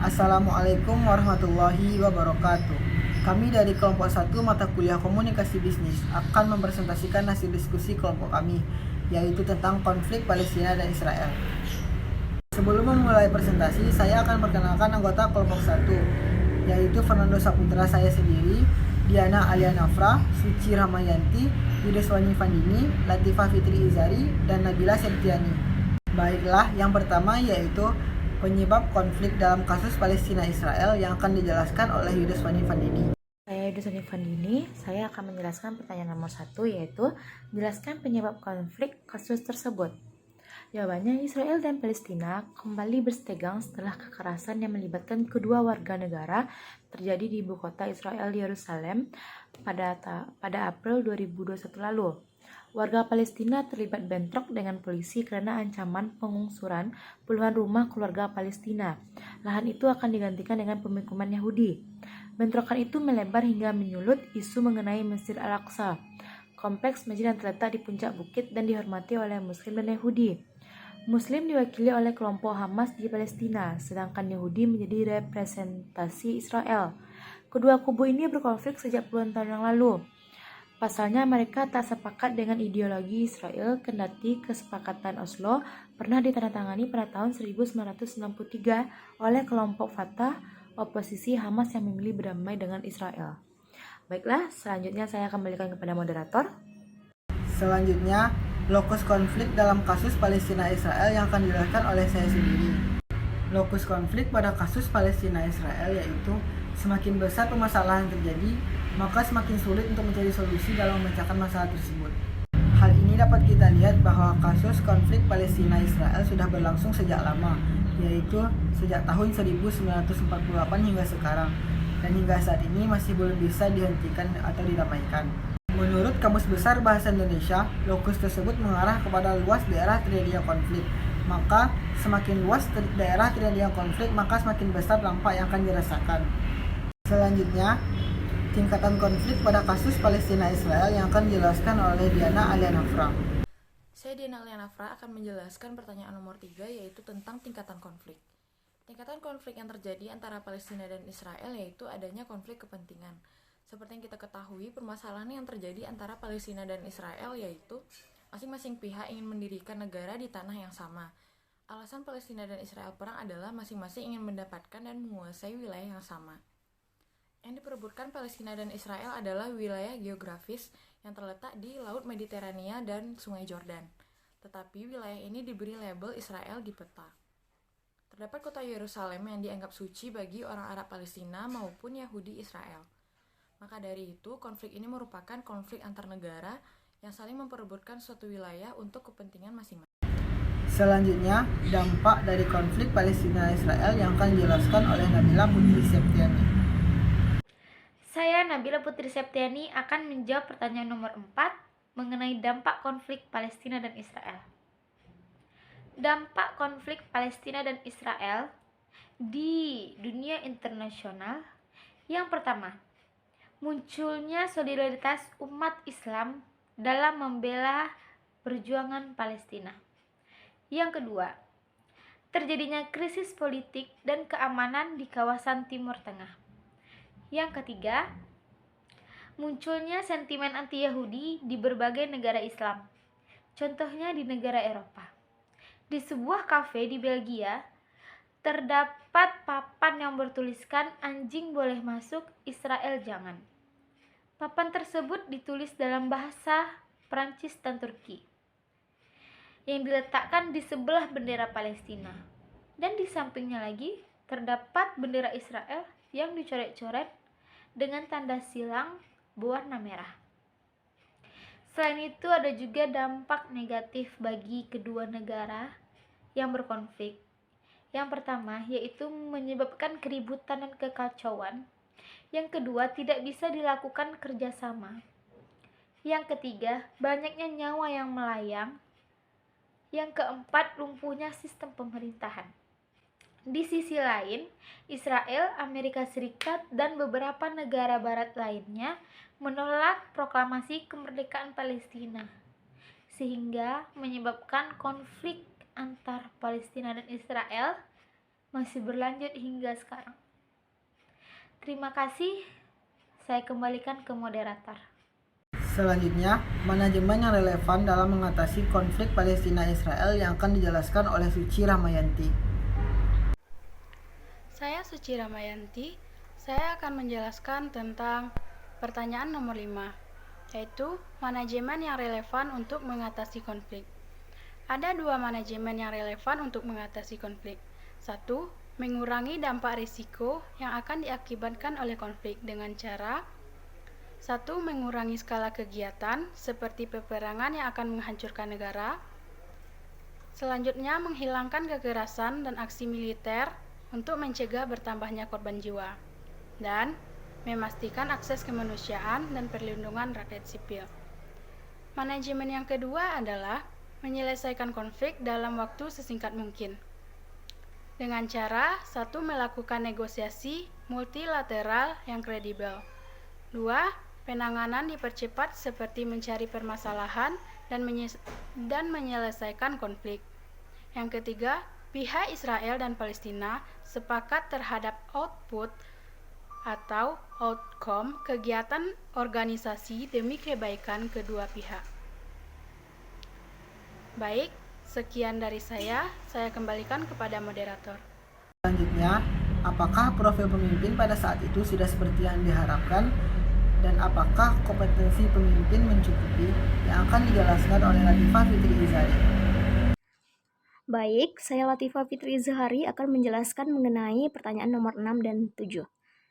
Assalamualaikum warahmatullahi wabarakatuh. Kami dari kelompok 1 mata kuliah komunikasi bisnis akan mempresentasikan hasil diskusi kelompok kami, yaitu tentang konflik Palestina dan Israel. Sebelum memulai presentasi, saya akan perkenalkan anggota kelompok 1, yaitu Fernando Saputra saya sendiri, Diana Alia Nafra, Suci Ramayanti, Yudeswani Fandini, Latifah Fitri Izari, dan Nabila Septiani. Baiklah, yang pertama yaitu penyebab konflik dalam kasus Palestina-Israel yang akan dijelaskan oleh Yudeswani Fandini. Saya Yudeswani Fandini, saya akan menjelaskan pertanyaan nomor 1, yaitu jelaskan penyebab konflik kasus tersebut. Jawabannya, Israel dan Palestina kembali bersetegang setelah kekerasan yang melibatkan kedua warga negara terjadi di ibu kota Israel, Yerusalem, pada April 2021 lalu. Warga Palestina terlibat bentrok dengan polisi karena ancaman penggusuran puluhan rumah keluarga Palestina. Lahan itu akan digantikan dengan pemukiman Yahudi. Bentrokan itu melebar hingga menyulut isu mengenai Masjid Al-Aqsa, kompleks masjid yang terletak di puncak bukit dan dihormati oleh Muslim dan Yahudi. Muslim diwakili oleh kelompok Hamas di Palestina, sedangkan Yahudi menjadi representasi Israel. Kedua kubu ini berkonflik sejak puluhan tahun yang lalu. Pasalnya, mereka tak sepakat dengan ideologi Israel, kendati kesepakatan Oslo pernah ditandatangani pada tahun 1963 oleh kelompok Fatah, oposisi Hamas yang memilih berdamai dengan Israel. Baiklah, selanjutnya saya kembalikan kepada moderator. Selanjutnya, lokus konflik dalam kasus Palestina-Israel yang akan dijelaskan oleh saya sendiri. Lokus konflik pada kasus Palestina-Israel yaitu semakin besar permasalahan yang terjadi, maka semakin sulit untuk mencari solusi dalam memecahkan masalah tersebut. Hal ini dapat kita lihat bahwa kasus konflik Palestina-Israel sudah berlangsung sejak lama, yaitu sejak tahun 1948 hingga sekarang, dan hingga saat ini masih belum bisa dihentikan atau didamaikan. Menurut Kamus Besar Bahasa Indonesia, lokus tersebut mengarah kepada luas daerah terjadinya konflik. Maka semakin luas daerah terjadinya konflik, maka semakin besar dampak yang akan dirasakan. Selanjutnya, tingkatan konflik pada kasus Palestina-Israel yang akan dijelaskan oleh Diana Alia Nafra. Saya Diana Alia Nafra akan menjelaskan pertanyaan nomor 3, yaitu tentang tingkatan konflik. Tingkatan konflik yang terjadi antara Palestina dan Israel yaitu adanya konflik kepentingan. Seperti yang kita ketahui, permasalahan yang terjadi antara Palestina dan Israel yaitu masing-masing pihak ingin mendirikan negara di tanah yang sama. Alasan Palestina dan Israel perang adalah masing-masing ingin mendapatkan dan menguasai wilayah yang sama. Yang diperebutkan Palestina dan Israel adalah wilayah geografis yang terletak di Laut Mediterania dan Sungai Jordan. Tetapi wilayah ini diberi label Israel di peta. Terdapat kota Yerusalem yang dianggap suci bagi orang Arab Palestina maupun Yahudi Israel. Maka dari itu, konflik ini merupakan konflik antar negara yang saling memperebutkan suatu wilayah untuk kepentingan masing-masing. Selanjutnya, dampak dari konflik Palestina-Israel yang akan dijelaskan oleh Nabila Putri Septiani. Saya Nabila Putri Septiani akan menjawab pertanyaan nomor 4 mengenai dampak konflik Palestina dan Israel. Dampak konflik Palestina dan Israel di dunia internasional. Yang pertama, munculnya solidaritas umat Islam dalam membela perjuangan Palestina. Yang kedua, terjadinya krisis politik dan keamanan di kawasan Timur Tengah. Yang ketiga, munculnya sentimen anti-Yahudi di berbagai negara Islam, contohnya di negara Eropa. Di sebuah kafe di Belgia, terdapat papan yang bertuliskan "Anjing boleh masuk, Israel jangan". Papan tersebut ditulis dalam bahasa Prancis dan Turki, yang diletakkan di sebelah bendera Palestina. Dan di sampingnya lagi terdapat bendera Israel yang dicoret-coret dengan tanda silang berwarna merah. Selain itu, ada juga dampak negatif bagi kedua negara yang berkonflik. Yang pertama, yaitu menyebabkan keributan dan kekacauan. Yang kedua, tidak bisa dilakukan kerjasama. Yang ketiga, banyaknya nyawa yang melayang. Yang keempat, lumpuhnya sistem pemerintahan. Di sisi lain, Israel, Amerika Serikat, dan beberapa negara barat lainnya menolak proklamasi kemerdekaan Palestina, sehingga menyebabkan konflik antar Palestina dan Israel masih berlanjut hingga sekarang. Terima kasih, saya kembalikan ke moderator. Selanjutnya, manajemen yang relevan dalam mengatasi konflik Palestina-Israel yang akan dijelaskan oleh Suci Ramayanti. Saya Suci Ramayanti, saya akan menjelaskan tentang pertanyaan nomor 5, yaitu manajemen yang relevan untuk mengatasi konflik. Ada 2 manajemen yang relevan untuk mengatasi konflik. 1. Mengurangi dampak risiko yang akan diakibatkan oleh konflik dengan cara 1. Mengurangi skala kegiatan seperti peperangan yang akan menghancurkan negara. Selanjutnya, menghilangkan kekerasan dan aksi militer untuk mencegah bertambahnya korban jiwa. Dan memastikan akses kemanusiaan dan perlindungan rakyat sipil. Manajemen yang kedua adalah menyelesaikan konflik dalam waktu sesingkat mungkin. Dengan cara 1. Melakukan negosiasi multilateral yang kredibel. 2. Penanganan dipercepat seperti mencari permasalahan dan menyelesaikan konflik. Yang ketiga, pihak Israel dan Palestina sepakat terhadap output atau outcome kegiatan organisasi demi kebaikan kedua pihak. Baik, sekian dari saya kembalikan kepada moderator. Selanjutnya, apakah profil pemimpin pada saat itu sudah seperti yang diharapkan? Dan apakah kompetensi pemimpin mencukupi? Yang akan dijelaskan oleh Latifah Fitri Izhari. Baik, saya Latifah Fitri Izhari akan menjelaskan mengenai pertanyaan nomor 6 dan 7.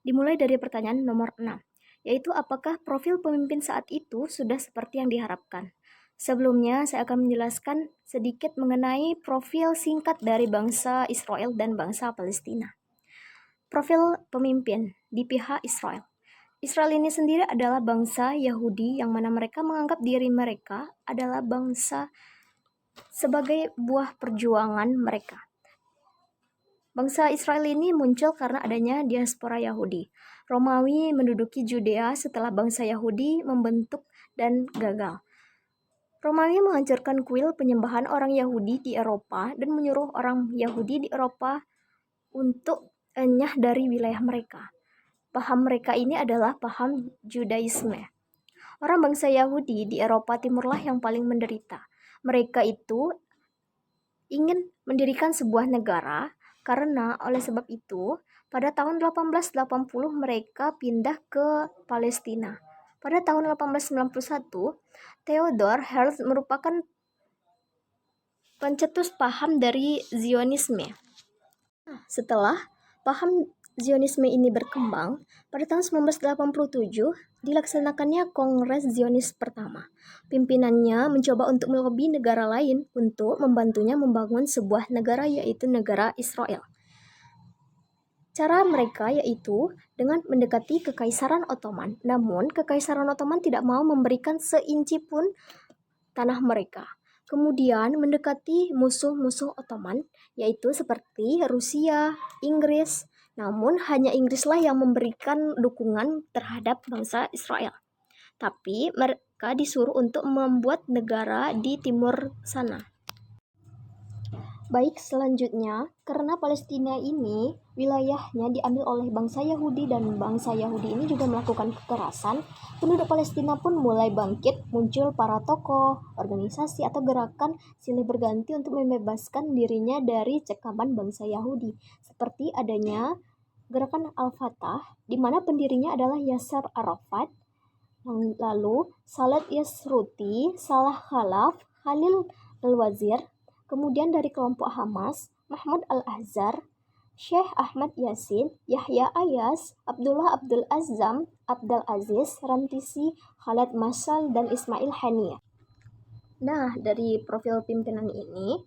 Dimulai dari pertanyaan nomor 6, yaitu apakah profil pemimpin saat itu sudah seperti yang diharapkan. Sebelumnya, saya akan menjelaskan sedikit mengenai profil singkat dari bangsa Israel dan bangsa Palestina. Profil pemimpin di pihak Israel. Israel ini sendiri adalah bangsa Yahudi yang mana mereka menganggap diri mereka adalah bangsa sebagai buah perjuangan mereka. Bangsa Israel ini muncul karena adanya diaspora Yahudi. Romawi menduduki Judea setelah bangsa Yahudi membentuk dan gagal. Romawi menghancurkan kuil penyembahan orang Yahudi di Eropa dan menyuruh orang Yahudi di Eropa untuk enyah dari wilayah mereka. Paham mereka ini adalah paham Judaisme. Orang bangsa Yahudi di Eropa Timurlah yang paling menderita. Mereka itu ingin mendirikan sebuah negara karena oleh sebab itu pada tahun 1880 mereka pindah ke Palestina. Pada tahun 1891, Theodor Herzl merupakan pencetus paham dari Zionisme. Setelah paham Zionisme ini berkembang, pada tahun 1987 dilaksanakannya Kongres Zionis pertama. Pimpinannya mencoba untuk melobi negara lain untuk membantunya membangun sebuah negara, yaitu negara Israel. Cara mereka yaitu dengan mendekati Kekaisaran Ottoman. Namun, Kekaisaran Ottoman tidak mau memberikan seinci pun tanah mereka. Kemudian mendekati musuh-musuh Ottoman, yaitu seperti Rusia, Inggris. Namun hanya Inggrislah yang memberikan dukungan terhadap bangsa Israel. Tapi mereka disuruh untuk membuat negara di timur sana. Baik, selanjutnya, karena Palestina ini wilayahnya diambil oleh bangsa Yahudi dan bangsa Yahudi ini juga melakukan kekerasan, penduduk Palestina pun mulai bangkit, muncul para tokoh, organisasi atau gerakan silih berganti untuk membebaskan dirinya dari cekaman bangsa Yahudi. Seperti adanya gerakan Al-Fatah, di mana pendirinya adalah Yasser Arafat, lalu Salat Yasruti, Salah Khalaf, Khalil Al-Wazir, kemudian dari kelompok Hamas, Mahmud Al-Ahzar, Syekh Ahmad Yasin, Yahya Ayas, Abdullah Abdul Azzam, Abdul Aziz, Rantisi, Khaled Masal, dan Ismail Haniyah. Nah, dari profil pimpinan ini,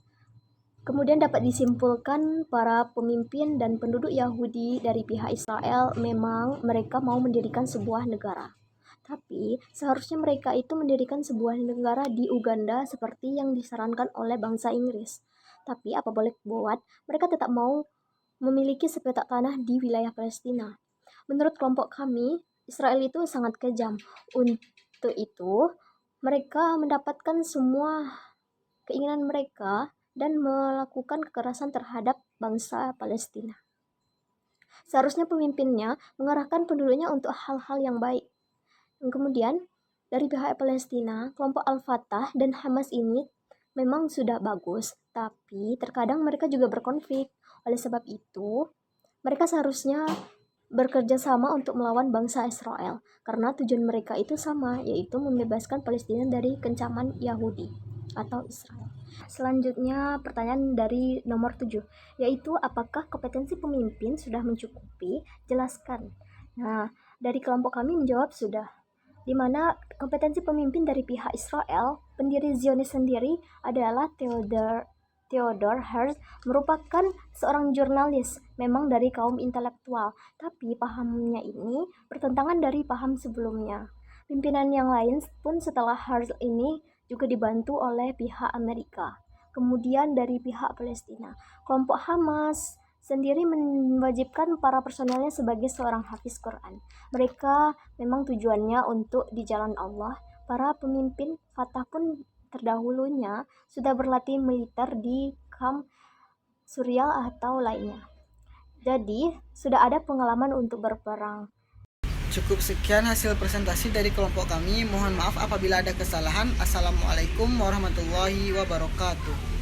kemudian dapat disimpulkan para pemimpin dan penduduk Yahudi dari pihak Israel memang mereka mau mendirikan sebuah negara. Tapi seharusnya mereka itu mendirikan sebuah negara di Uganda seperti yang disarankan oleh bangsa Inggris. Tapi apa boleh buat, mereka tetap mau memiliki sepetak tanah di wilayah Palestina. Menurut kelompok kami, Israel itu sangat kejam. Untuk itu, mereka mendapatkan semua keinginan mereka, dan melakukan kekerasan terhadap bangsa Palestina. Seharusnya pemimpinnya mengarahkan penduduknya untuk hal-hal yang baik. Dan kemudian, dari pihak Palestina, kelompok Al-Fatah dan Hamas ini memang sudah bagus, tapi terkadang mereka juga berkonflik. Oleh sebab itu, mereka seharusnya bekerja sama untuk melawan bangsa Israel, karena tujuan mereka itu sama, yaitu membebaskan Palestina dari kencaman Yahudi atau Israel. Selanjutnya pertanyaan dari nomor 7, yaitu apakah kompetensi pemimpin sudah mencukupi? Jelaskan. Nah, dari kelompok kami menjawab sudah, di mana kompetensi pemimpin dari pihak Israel, pendiri Zionis sendiri adalah Theodor Herzl, merupakan seorang jurnalis, memang dari kaum intelektual, tapi pahamnya ini bertentangan dari paham sebelumnya. Pimpinan yang lain pun setelah Herzl ini juga dibantu oleh pihak Amerika. Kemudian dari pihak Palestina, kelompok Hamas sendiri mewajibkan para personelnya sebagai seorang hafiz Quran. Mereka memang tujuannya untuk di jalan Allah. Para pemimpin Fatah pun terdahulunya sudah berlatih militer di kamp Suriah atau lainnya. Jadi, sudah ada pengalaman untuk berperang. Cukup sekian hasil presentasi dari kelompok kami. Mohon maaf apabila ada kesalahan. Assalamualaikum warahmatullahi wabarakatuh.